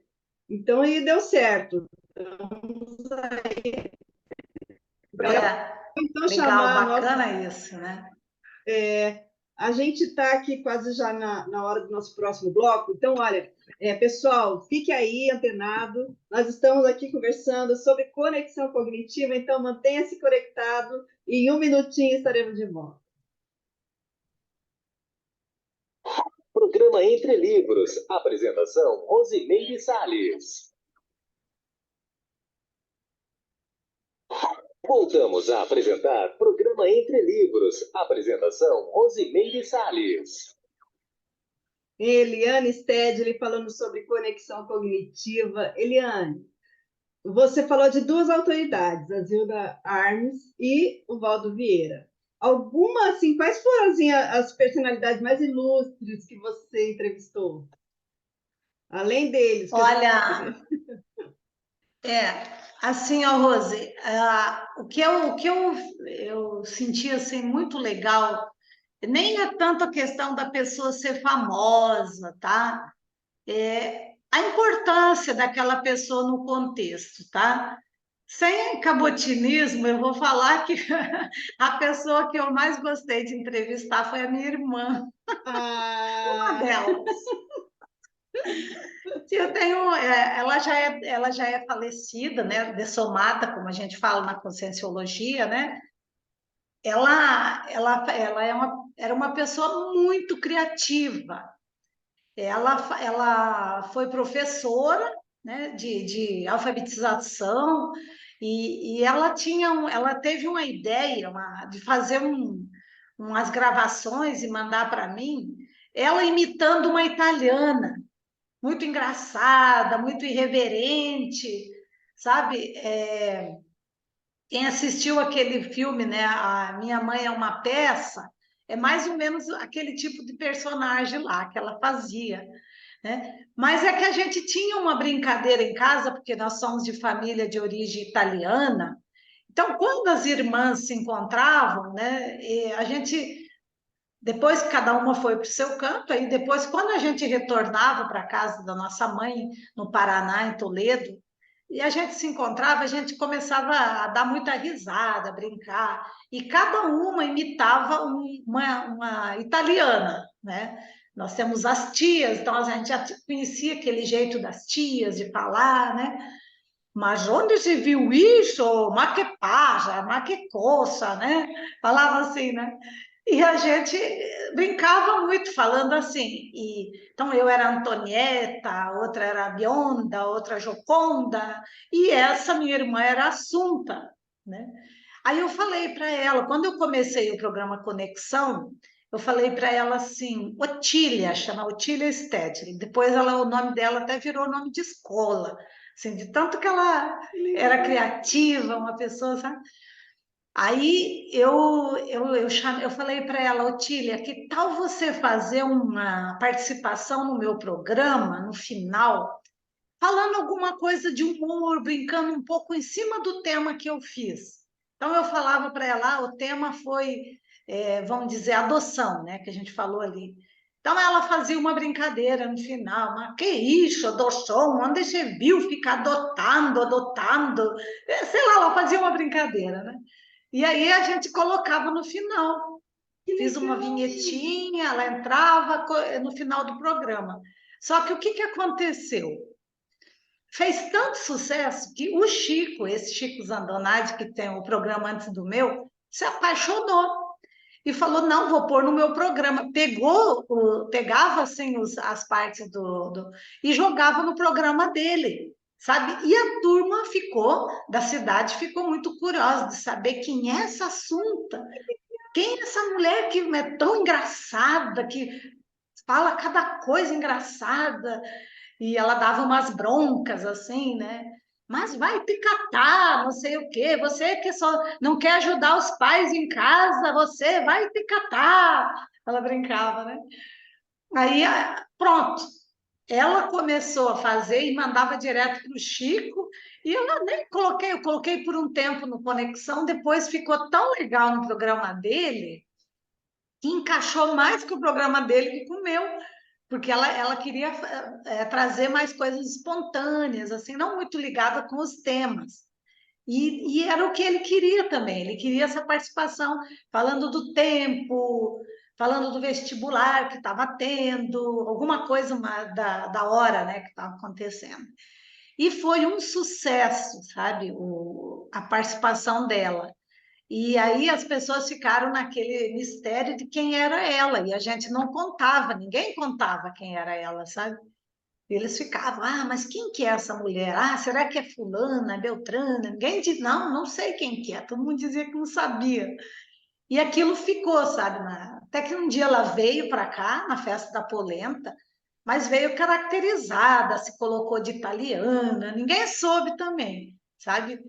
Então aí deu certo. É, Então legal, chamar a nossa. bacana isso, né? A gente está aqui quase já na hora do nosso próximo bloco, então, olha, pessoal, fique aí antenado. Nós estamos aqui conversando sobre conexão cognitiva, então mantenha-se conectado e em um minutinho estaremos de volta. Programa Entre Livros. Apresentação, Rosimeire Salles. Voltamos a apresentar Programa Entre Livros. Apresentação, Rosimeire Salles. Eliane Stedley falando sobre conexão cognitiva. Eliane, você falou de duas autoridades, a Zilda Armes e o Valdo Vieira. Alguma, assim, quais foram assim, as personalidades mais ilustres que você entrevistou? Além deles. Olha, assim, ó, Rose, o que eu senti assim, muito legal, nem é tanto a questão da pessoa ser famosa, tá? A importância daquela pessoa no contexto, tá? Sem cabotinismo, eu vou falar que a pessoa que eu mais gostei de entrevistar foi a minha irmã, uma Ah, delas. Ela já é falecida, né? Dessomata, como a gente fala na conscienciologia, né? Era uma pessoa muito criativa. Ela foi professora, né, de alfabetização e ela teve uma ideia de fazer umas gravações e mandar para mim, ela imitando uma italiana, muito engraçada, muito irreverente, sabe? Quem assistiu aquele filme, né, A Minha Mãe é uma Peça, é mais ou menos aquele tipo de personagem lá que ela fazia, né? Mas é que a gente tinha uma brincadeira em casa, porque nós somos de família de origem italiana. Então, quando as irmãs se encontravam, né, a gente, depois que cada uma foi para o seu canto, aí depois, quando a gente retornava para a casa da nossa mãe, no Paraná, em Toledo, e a gente se encontrava, a gente começava a dar muita risada, a brincar, e cada uma imitava uma italiana, né? Nós temos as tias, então a gente já conhecia aquele jeito das tias de falar, né? Mas onde se viu isso? Ma que paja, ma que coça, né? Falava assim, né? E a gente brincava muito falando assim. Então eu era Antonieta, outra era Bionda, outra Joconda, e essa minha irmã era Assunta, né? Aí eu falei para ela, quando eu comecei o programa Conexão, eu falei para ela assim, Otília, chama Otília Stedley. Depois o nome dela até virou nome de escola, assim, de tanto que ela era criativa, uma pessoa, sabe? Aí eu falei para ela, Otília, que tal você fazer uma participação no meu programa, no final, falando alguma coisa de humor, brincando um pouco em cima do tema que eu fiz. Então eu falava para ela, o tema foi, vamos dizer, adoção, né, que a gente falou ali. Então ela fazia uma brincadeira no final, mas que isso, adoção? Onde você viu ficar adotando? Sei lá, ela fazia uma brincadeira, né? E aí a gente colocava no final. que Fiz uma legal! vinhetinha, ela entrava no final do programa. Só que o que aconteceu? Fez tanto sucesso que o Chico, esse Chico Zandonade, que tem o programa antes do meu, se apaixonou e falou: não, vou pôr no meu programa. Pegava assim as partes e jogava no programa dele, sabe? E a turma da cidade ficou muito curiosa de saber quem é essa Assunta, quem é essa mulher que é tão engraçada, que fala cada coisa engraçada, e ela dava umas broncas assim, né? Mas vai te catar, não sei o quê. Você que só não quer ajudar os pais em casa, você vai te catar. Ela brincava, né? Aí, pronto. ela começou a fazer e mandava direto para o Chico, e eu nem coloquei, eu coloquei por um tempo no Conexão, depois ficou tão legal no programa dele, que encaixou mais com o programa dele que com o meu, porque ela queria trazer mais coisas espontâneas, assim, não muito ligada com os temas. E era o que ele queria também, ele queria essa participação, falando do tempo, falando do vestibular que estava tendo, alguma coisa da hora, né, que estava acontecendo. E foi um sucesso, sabe, a participação dela. E aí as pessoas ficaram naquele mistério de quem era ela, e a gente não contava, ninguém contava quem era ela, sabe? Eles ficavam, mas quem que é essa mulher? Será que é fulana, Beltrana? Ninguém diz, não, não sei quem que é. Todo mundo dizia que não sabia. E aquilo ficou, sabe? Até que um dia ela veio para cá, na festa da polenta, mas veio caracterizada, se colocou de italiana, ninguém soube também, sabe?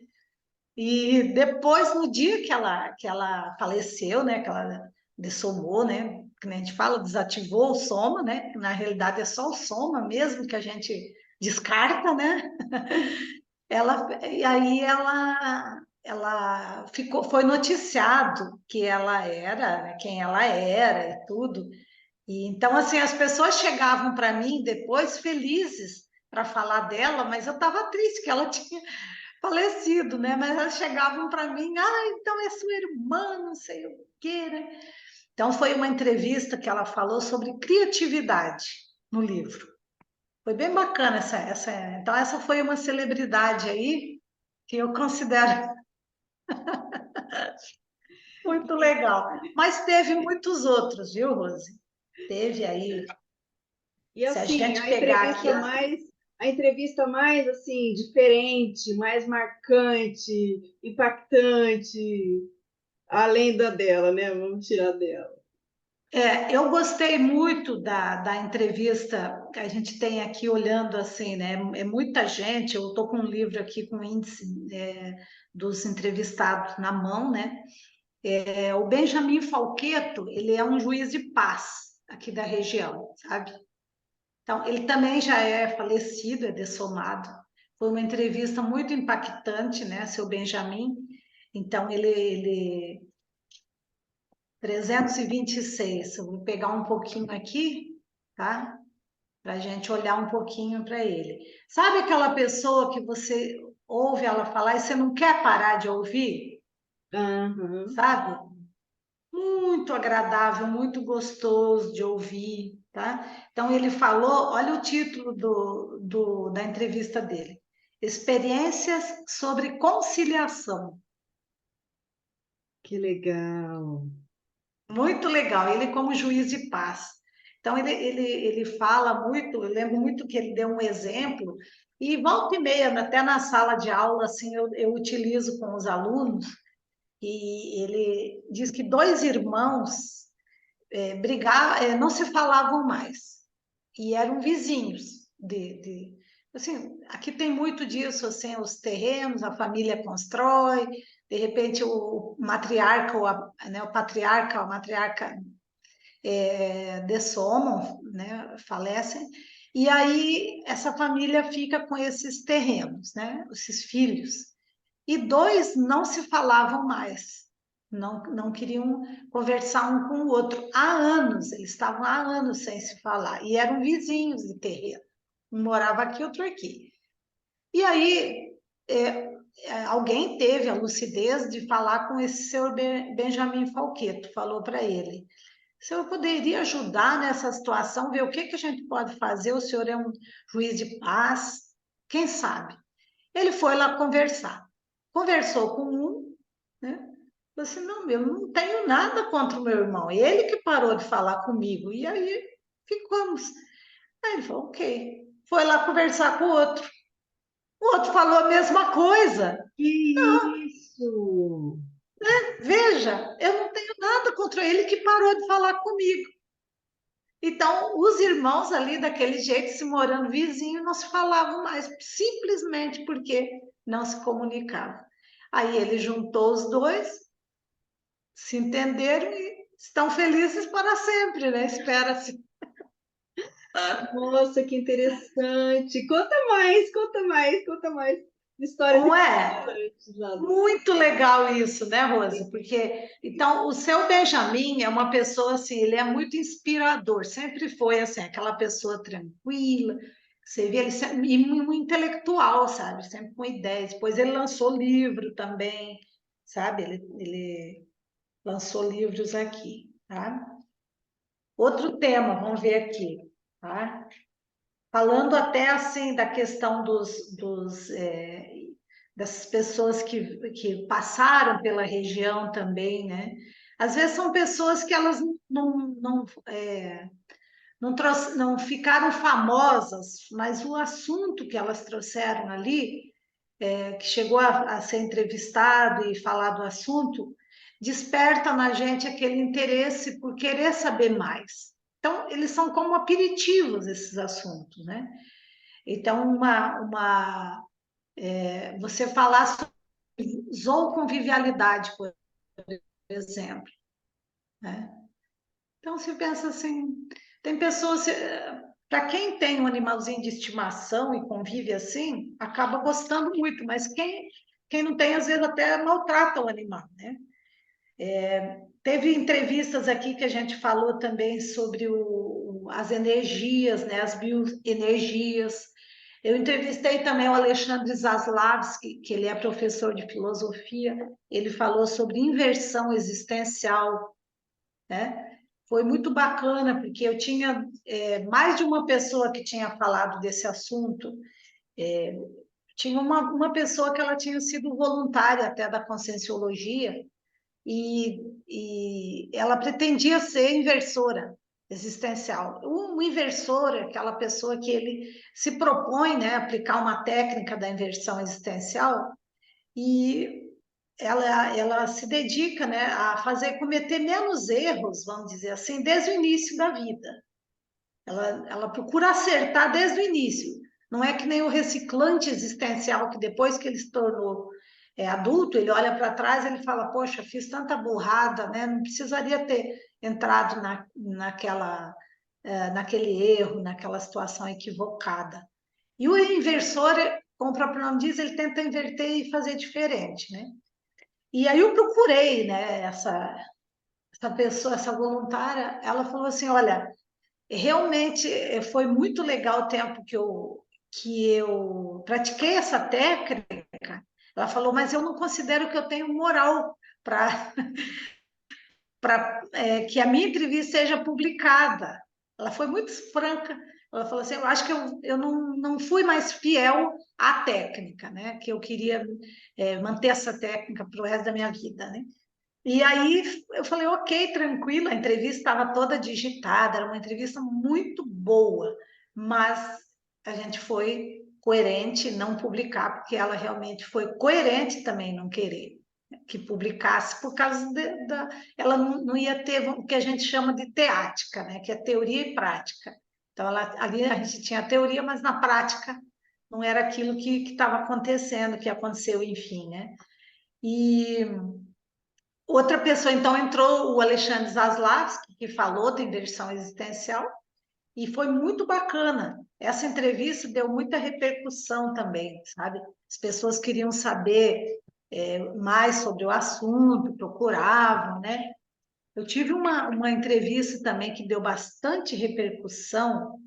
E depois, no dia que ela faleceu, né, que ela dessomou, né, que a gente fala, desativou o soma, né, que na realidade é só o soma mesmo que a gente descarta, né? E aí ela ficou, foi noticiado que ela era, né, quem ela era e tudo. E então assim as pessoas chegavam para mim depois felizes para falar dela, mas eu estava triste que ela tinha falecido, né? Mas elas chegavam para mim, então é sua irmã, não sei o quê, né? Então foi uma entrevista que ela falou sobre criatividade no livro. Foi bem bacana então essa foi uma celebridade aí que eu considero muito legal. Mas teve muitos outros, viu, Rose? Teve aí, E se a assim, gente pegar aqui, a entrevista mais assim diferente, mais marcante, impactante, além da dela, né? Vamos tirar dela. eu gostei muito da entrevista que a gente tem aqui olhando assim, né? É muita gente. Eu estou com um livro aqui com o índice dos entrevistados na mão, né? O Benjamin Falqueto, ele é um juiz de paz aqui da região, sabe? Então, ele também já é falecido, é dessomado. Foi uma entrevista muito impactante, né, seu Benjamin? Então, ele 326. Eu vou pegar um pouquinho aqui, tá? Para a gente olhar um pouquinho para ele. Sabe aquela pessoa que você ouve ela falar e você não quer parar de ouvir? Uhum. Sabe? Muito agradável, muito gostoso de ouvir, tá? Então ele falou, olha o título da entrevista dele: Experiências sobre conciliação. Que legal. Muito legal, ele como juiz de paz. Então ele fala muito, eu lembro muito que ele deu um exemplo, e volta e meia, até na sala de aula, assim, eu utilizo com os alunos, e ele diz que dois irmãos não se falavam mais. E eram vizinhos assim, aqui tem muito disso, assim, os terrenos, a família constrói, de repente o matriarca, né, o patriarca, a matriarca dessomam, né, falecem, e aí essa família fica com esses terrenos, né, esses filhos. E dois não se falavam mais, não queriam conversar um com o outro. Há anos, eles estavam há anos sem se falar, e eram vizinhos de terreno. Um morava aqui, outro aqui. E aí, alguém teve a lucidez de falar com esse senhor Benjamin Falqueto, falou para ele: o senhor poderia ajudar nessa situação, ver o que a gente pode fazer? O senhor é um juiz de paz, quem sabe? Ele foi lá conversar. Conversou com um, né? Falou assim, não, eu não tenho nada contra o meu irmão. Ele que parou de falar comigo. E aí ficamos. Aí ele falou, ok. Foi lá conversar com o outro. O outro falou a mesma coisa. Que isso! Veja, eu não tenho nada contra ele que parou de falar comigo. Então, os irmãos ali, daquele jeito, se morando vizinho, não se falavam mais, simplesmente porque não se comunicavam. Aí ele juntou os dois, se entenderam e estão felizes para sempre, né? Espera-se. Nossa, que interessante. Conta mais, conta mais. Histórias Não é? interessantes lá. Muito legal isso, né, Rosa? Porque, então, o seu Benjamin é uma pessoa assim, ele é muito inspirador, sempre foi assim, aquela pessoa tranquila, você vê ele e muito intelectual, sabe? Sempre com ideias. Depois ele lançou livro também, sabe? Ele lançou livros aqui, tá? Outro tema, vamos ver aqui, tá? Falando até assim da questão dessas pessoas que passaram pela região também, né? Às vezes são pessoas que elas não ficaram famosas, mas o assunto que elas trouxeram ali, que chegou a ser entrevistado e falar do assunto, desperta na gente aquele interesse por querer saber mais. Então, eles são como aperitivos, esses assuntos, né? Então, você falar sobre zooconvivialidade, por exemplo, né? Então, se pensa assim, tem pessoas, para quem tem um animalzinho de estimação e convive assim, acaba gostando muito, mas quem não tem, às vezes até maltrata o animal, né? Teve entrevistas aqui que a gente falou também sobre as energias, né, as bioenergias. Eu entrevistei também o Alexandre Zaslavski, que ele é professor de filosofia. Ele falou sobre inversão existencial, né? Foi muito bacana, porque eu tinha mais de uma pessoa que tinha falado desse assunto. Tinha uma pessoa que ela tinha sido voluntária até da Conscienciologia, e ela pretendia ser inversora existencial. O inversor é aquela pessoa que ele se propõe, né, a aplicar uma técnica da inversão existencial e ela se dedica, né, a cometer menos erros, vamos dizer assim, desde o início da vida. Ela procura acertar desde o início. Não é que nem o reciclante existencial, que depois que ele se tornou adulto, ele olha para trás e ele fala, poxa, fiz tanta burrada, né? Não precisaria ter entrado naquele erro, naquela situação equivocada. E o inversor, como o próprio nome diz, ele tenta inverter e fazer diferente, né? E aí eu procurei, né, essa pessoa, essa voluntária, ela falou assim, olha, realmente foi muito legal o tempo que eu pratiquei essa técnica. Ela falou, mas eu não considero que eu tenho moral para que a minha entrevista seja publicada. Ela foi muito franca. Ela falou assim, eu acho que eu não fui mais fiel à técnica, né? Que eu queria manter essa técnica para o resto da minha vida, né? E aí eu falei, ok, tranquilo, a entrevista estava toda digitada, era uma entrevista muito boa, mas a gente foi coerente em não publicar, porque ela realmente foi coerente também em não querer que publicasse, por causa ela não ia ter o que a gente chama de teática, né? Que é teoria e prática. Então, ali a gente tinha teoria, mas na prática não era aquilo que estava acontecendo, que aconteceu, enfim, né? E outra pessoa, então, entrou o Alexandre Zaslavski, que falou da inversão existencial, e foi muito bacana. Essa entrevista deu muita repercussão também, sabe? As pessoas queriam saber mais sobre o assunto, procuravam, né? Eu tive uma entrevista também que deu bastante repercussão,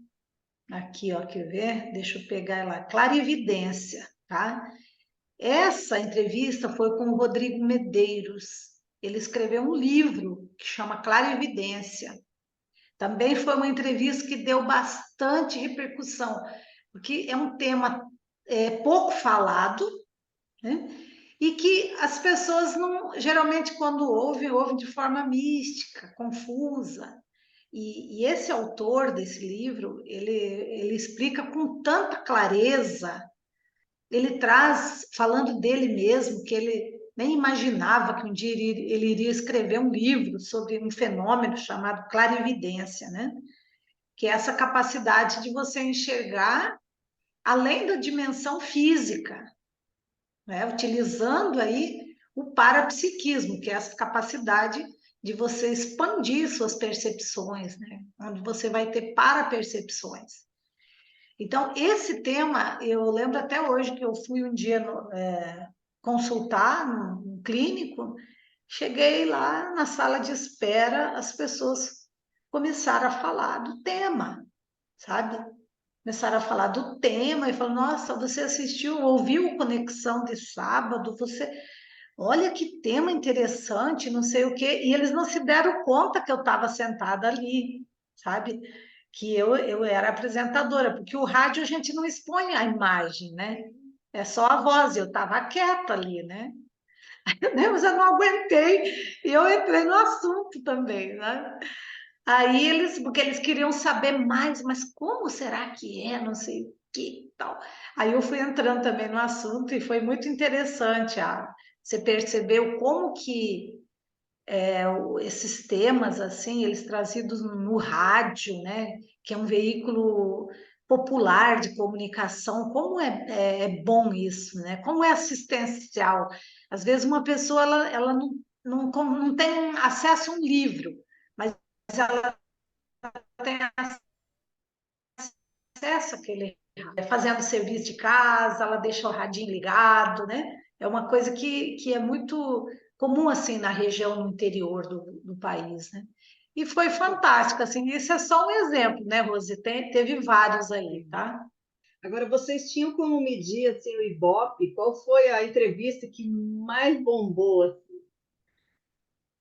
aqui, ó, quer ver? Deixa eu pegar ela, Clarividência, tá? Essa entrevista foi com o Rodrigo Medeiros. Ele escreveu um livro que chama Clarividência. Também foi uma entrevista que deu bastante repercussão, porque é um tema pouco falado, né? E que as pessoas não, geralmente quando ouvem de forma mística, confusa. E esse autor desse livro, ele explica com tanta clareza, ele traz, falando dele mesmo, que ele nem imaginava que um dia ele iria escrever um livro sobre um fenômeno chamado clarividência, né? Que é essa capacidade de você enxergar além da dimensão física, né? Utilizando aí o parapsiquismo, que é essa capacidade de você expandir suas percepções, né? Onde você vai ter para-percepções. Então, esse tema, eu lembro até hoje que eu fui um dia consultar num clínico, cheguei lá na sala de espera, as pessoas começaram a falar do tema, sabe? Começaram a falar do tema e falaram, nossa, você assistiu, ouviu Conexão de sábado, você... Olha que tema interessante, não sei o quê. E eles não se deram conta que eu estava sentada ali, sabe? Que eu era apresentadora, porque o rádio a gente não expõe a imagem, né? É só a voz, eu estava quieta ali, né? Mas eu não aguentei e eu entrei no assunto também, né? Aí eles, porque eles queriam saber mais, mas como será que é, não sei o que tal. Aí eu fui entrando também no assunto e foi muito interessante, você percebeu como que esses temas, assim, eles trazidos no rádio, né, que é um veículo popular de comunicação, como é bom isso, né? Como é assistencial. Às vezes uma pessoa ela não tem acesso a um livro, mas ela tem acesso àquele fazendo serviço de casa, ela deixa o radinho ligado, né? É uma coisa que é muito comum assim na região no interior do país, né? E foi fantástico, assim, isso é só um exemplo, né, Rose? Teve vários aí, tá? Agora, vocês tinham como medir assim, o Ibope? Qual foi a entrevista que mais bombou? Assim?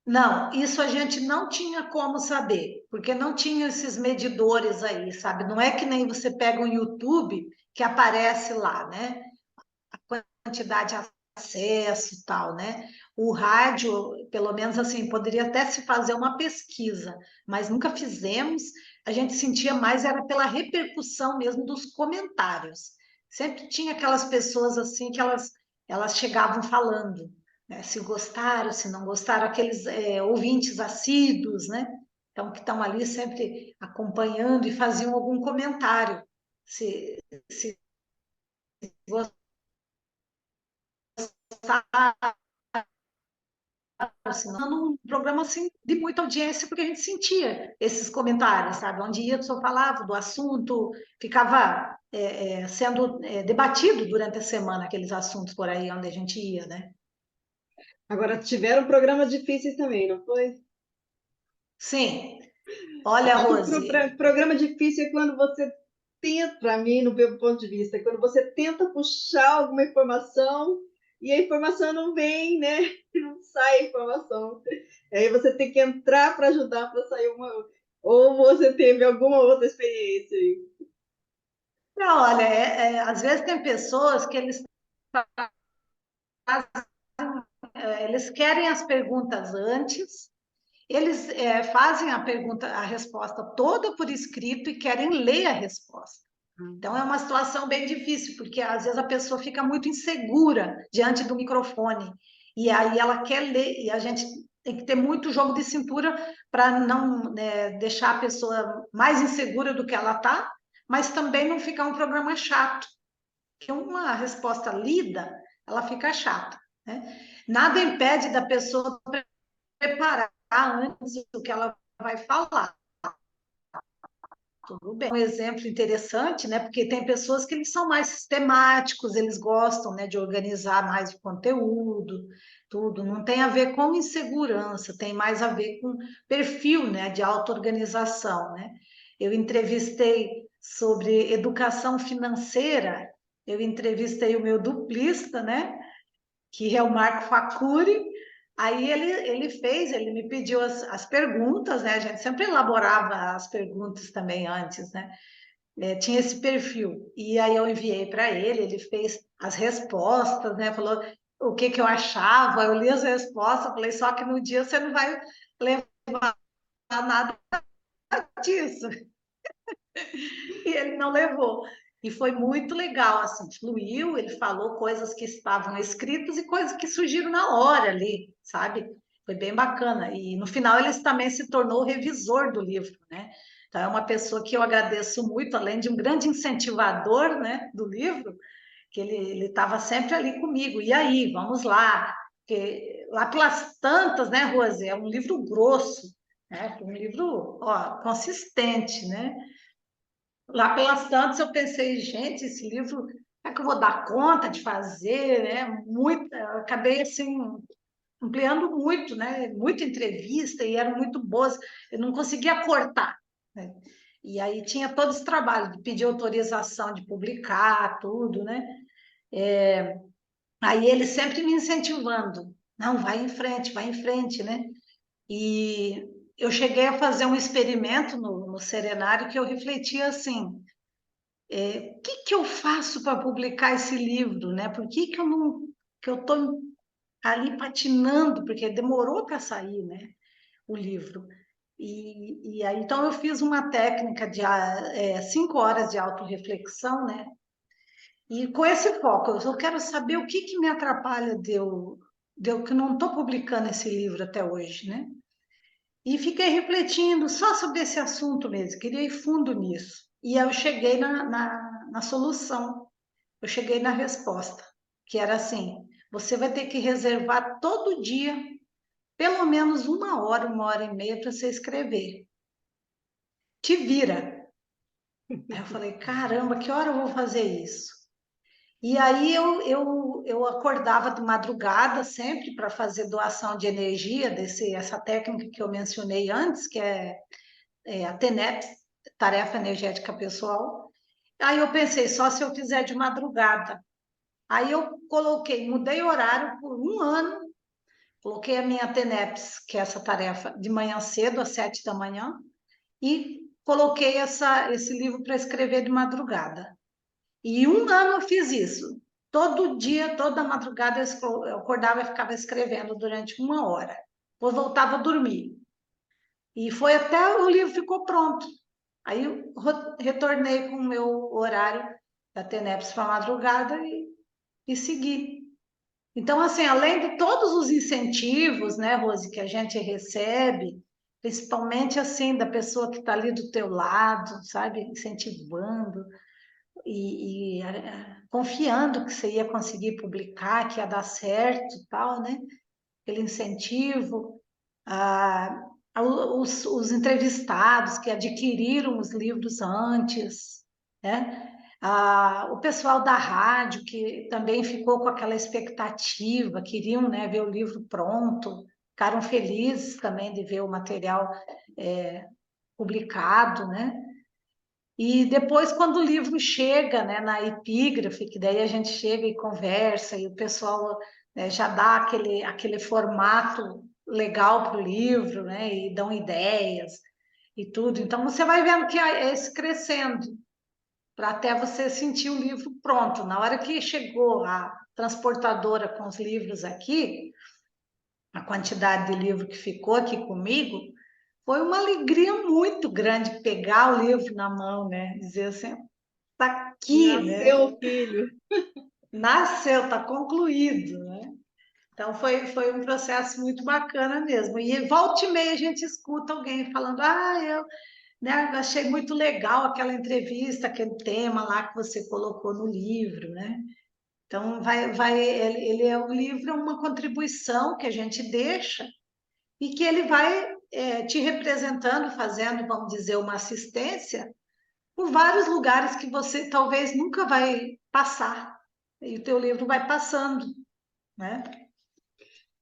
Não, isso a gente não tinha como saber, porque não tinha esses medidores aí, sabe? Não é que nem você pega um YouTube que aparece lá, né? Quantidade de acesso e tal, né? O rádio, pelo menos assim, poderia até se fazer uma pesquisa, mas nunca fizemos. A gente sentia mais era pela repercussão mesmo dos comentários. Sempre tinha aquelas pessoas assim que elas chegavam falando, né? Se gostaram, se não gostaram, aqueles ouvintes assíduos, né? Então, que estão ali sempre acompanhando e faziam algum comentário. Se gostaram, senão num programa assim de muita audiência, porque a gente sentia esses comentários, sabe? Onde ia, a pessoa falava do assunto, ficava sendo debatido durante a semana aqueles assuntos por aí onde a gente ia, né? Agora, tiveram programas difíceis também, não foi? Sim, olha, Acho que o Rose, programa difícil é quando você tenta, para mim, no meu ponto de vista, é quando você tenta puxar alguma informação e a informação não vem, né? Não sai a informação. Aí você tem que entrar para ajudar para sair uma. Ou você teve alguma outra experiência aí? não, olha, às vezes tem pessoas que eles querem as perguntas antes. Eles fazem a pergunta, a resposta toda por escrito e querem ler a resposta. Então é uma situação bem difícil, porque às vezes a pessoa fica muito insegura diante do microfone e aí ela quer ler e a gente tem que ter muito jogo de cintura para não deixar a pessoa mais insegura do que ela está, mas também não ficar um programa chato, que uma resposta lida ela fica chata, né? Nada impede da pessoa preparar antes do que ela vai falar. Tudo bem. Um exemplo interessante, né? Porque tem pessoas que eles são mais sistemáticos, eles gostam, né, de organizar mais o conteúdo, tudo. Não tem a ver com insegurança, tem mais a ver com perfil, né, de auto-organização, né? Eu entrevistei sobre educação financeira, eu entrevistei o meu duplista, né? Que é o Marco Facuri. Aí ele me pediu as perguntas, né? A gente sempre elaborava as perguntas também antes, né? Tinha esse perfil. E aí eu enviei para ele fez as respostas, né? Falou o que eu achava, eu li as respostas, falei, só que no dia você não vai levar nada disso. E ele não levou. E foi muito legal, assim, fluiu, ele falou coisas que estavam escritas e coisas que surgiram na hora ali, sabe? Foi bem bacana. E no final ele também se tornou o revisor do livro, né? Então é uma pessoa que eu agradeço muito, além de um grande incentivador, né, do livro, que ele estava sempre ali comigo. E aí, vamos lá. Porque lá pelas tantas, né, Rose, é um livro grosso, né? Um livro, ó, consistente, né? Lá pelas tantas eu pensei, gente, esse livro, é que eu vou dar conta de fazer, né? Muito, eu acabei assim ampliando muito, né? Muita entrevista e eram muito boas. Eu não conseguia cortar, né? E aí tinha todo esse trabalho de pedir autorização de publicar, tudo, né? Aí ele sempre me incentivando, não, vai em frente, né? E eu cheguei a fazer um experimento no Serenário que eu refletia assim, o que que eu faço para publicar esse livro, né? Por que que eu não, que eu estou ali patinando, porque demorou para sair, né? O livro. E aí, então, eu fiz uma técnica de 5 horas de autorreflexão, né? E com esse foco, eu só quero saber o que que me atrapalha de eu que não estou publicando esse livro até hoje, né? E fiquei refletindo só sobre esse assunto mesmo, queria ir fundo nisso. E aí eu cheguei na solução, eu cheguei na resposta, que era assim: você vai ter que reservar todo dia pelo menos 1 hora e meia para você escrever. Te vira. Aí eu falei, caramba, que hora eu vou fazer isso? E aí eu acordava de madrugada sempre para fazer doação de energia, essa técnica que eu mencionei antes, que é a TENEPS, Tarefa Energética Pessoal. Aí eu pensei, só se eu fizer de madrugada. Aí eu coloquei, mudei o horário por 1 ano, coloquei a minha TENEPS, que é essa tarefa, de manhã cedo, às 7 da manhã, e coloquei esse livro para escrever de madrugada. E 1 ano eu fiz isso. Todo dia, toda madrugada, eu acordava e ficava escrevendo durante 1 hora. Depois voltava a dormir. E foi até o livro ficou pronto. Aí eu retornei com o meu horário da TENEPS para madrugada e segui. Então, assim, além de todos os incentivos, né, Rose, que a gente recebe, principalmente assim da pessoa que está ali do teu lado, sabe, incentivando confiando que você ia conseguir publicar, que ia dar certo, tal, né? Aquele incentivo, ah, os entrevistados que adquiriram os livros antes, né? O pessoal da rádio que também ficou com aquela expectativa, queriam, né, ver o livro pronto, ficaram felizes também de ver o material publicado, né? E depois, quando o livro chega, né, na epígrafe, que daí a gente chega e conversa, e o pessoal, né, já dá aquele formato legal para o livro, né, e dão ideias e tudo. Então, você vai vendo que é esse crescendo, para até você sentir o livro pronto. Na hora que chegou a transportadora com os livros aqui, a quantidade de livro que ficou aqui comigo, foi uma alegria muito grande pegar o livro na mão, né? Dizer assim, tá aqui, né? Nasceu o filho. Nasceu, tá concluído, né? Então foi um processo muito bacana mesmo. E volta e meia a gente escuta alguém falando, eu, né, achei muito legal aquela entrevista, aquele tema lá que você colocou no livro, né? Então ele é um livro, é uma contribuição que a gente deixa e que ele vai te representando, fazendo, vamos dizer, uma assistência por vários lugares que você talvez nunca vai passar. E o teu livro vai passando, né?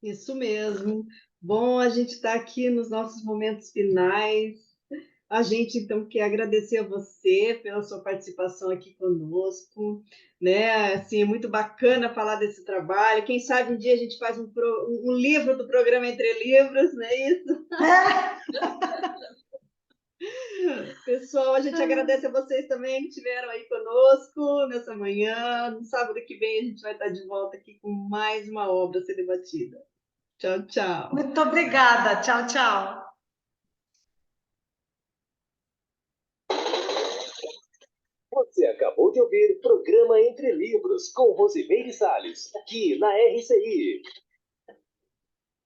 Isso mesmo. Bom, a gente está aqui nos nossos momentos finais. A gente, então, quer agradecer a você pela sua participação aqui conosco, né? Assim, é muito bacana falar desse trabalho. Quem sabe um dia a gente faz um livro do programa Entre Livros, não é isso? Pessoal, a gente agradece a vocês também que estiveram aí conosco nessa manhã. No sábado que vem a gente vai estar de volta aqui com mais uma obra a ser debatida. Tchau, tchau. Muito obrigada. Tchau, tchau. Você acabou de ouvir Programa Entre Livros, com Rosimeire Salles, aqui na RCI.